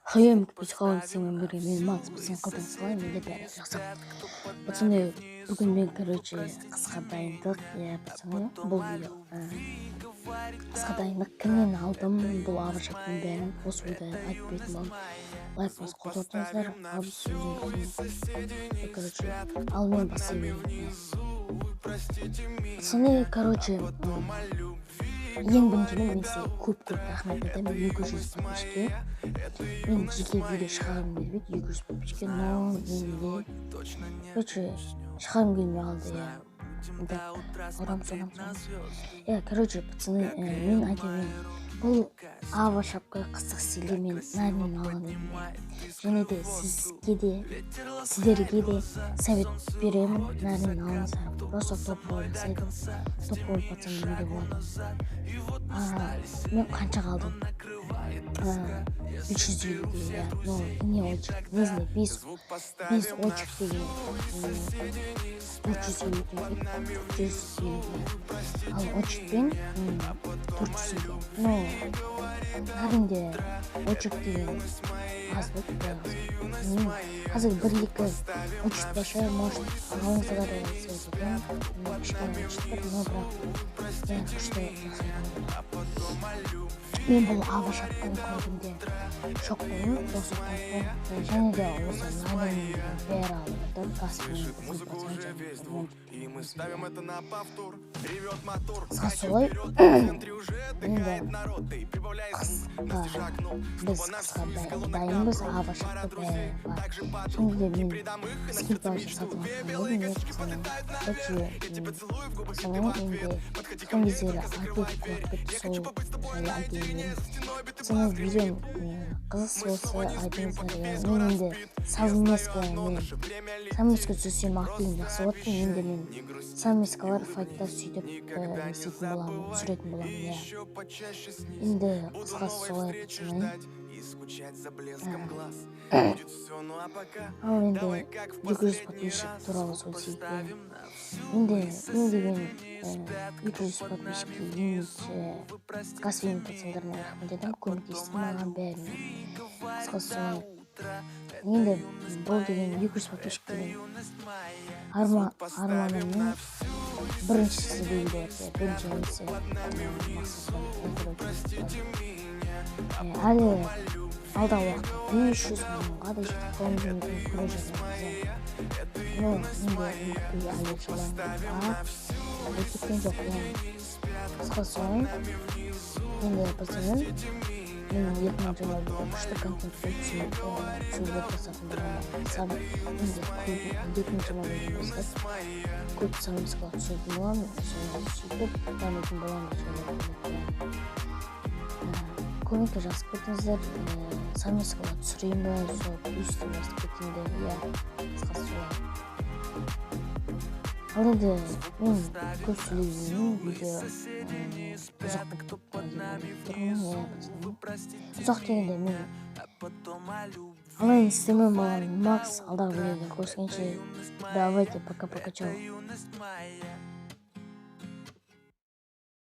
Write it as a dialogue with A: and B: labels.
A: Hayır, psixolog senin birinin Макс біздің қылдыңызға менде бәрі жақсы. Пацаны, бүгін мен, қысқа дайындық, пацаны, бұл видео. Қысқа дайындық кімнен алдым, бұл авашаттың бәрін осы ойда айтып бердім вам. Лайкыңыз қосылыңыздар, ал ал мен бастаймын. Пацаны, ең біріншіден мен сізге көп рахмет айтамын. 200 подписчикке мен жеке видео шығарғым келмейді, 200 подписчикке, но менде шығарғым келмей қалды. Пацаны, мен айтайын, бұл ава шапка қысық стилде мен нармен алған едім. Және де сіздерге де совет беремін, нармен алыңыздар. Просто топ-рол жасайдым. Топ-рол пацаны менде болады. Мен қанша қалдым? 300 деген, но не очек, не знаю, 5 очек деген 300 деген, ал очекпен 400 деген. Но нарынде очек деген аз болды. Қазір 1-2 очек баша, может, алыңыздар сөйтіп, кішкене очектер, но бірақ күшті жасайды. Мен бұл ава шапканы көргенде шок болдым, және де осы нарынның бәрі алып каспимен қысқа солай енді біз қысқа дайынбыз, ава шапка бәрі бар. Және де мен скипа жасатып жатқан едім, сонымен енді соң кездері айтып құлап кетті, сол жайлы айтайын. Сені видеом қызық болса айтыңыздар. Мен енді совместка түсірсем ақтайын жақсы болады. Енді мен совместкалар файтта сөйтіп түсіретін боламын. Енді қысқасы солай пацаны. Ал енді 200 подписчик туралы сөйлесейік. Енді мен деген 200 подписчикке енші каспимен пацандарына рахмет айтамын, көмектесті маған бәріне. Қысқасы солай. Енді бұл деген 200 подписчик деген арманымның біріншісі дейді болады. Бірінші әлі алдағы уақытта 500 мыңға да жетіп қалуымыз мүмкін, көре жатырмыз. Но енді әлі кеткен жоқ. Қысқасы солай. Енді пацаны, мен 2020-да күшті контент түсіруге тырысатын боламын. Енді 2020-да бастап көп совместка түсіретін боламын, сөйтіп дамитын боламын. Көмекке жақсы кетіңіздер, совместка түсірейін ба, сол үстін бастап кетейін. Қысқасы солай. Ал енді мен көп сөйлеймін, видео ұзақ ұзақ дегенде мен ал енді сіздермен болған Макс. Алдағы видеода көріскенше, давайте, пока-пока, чао.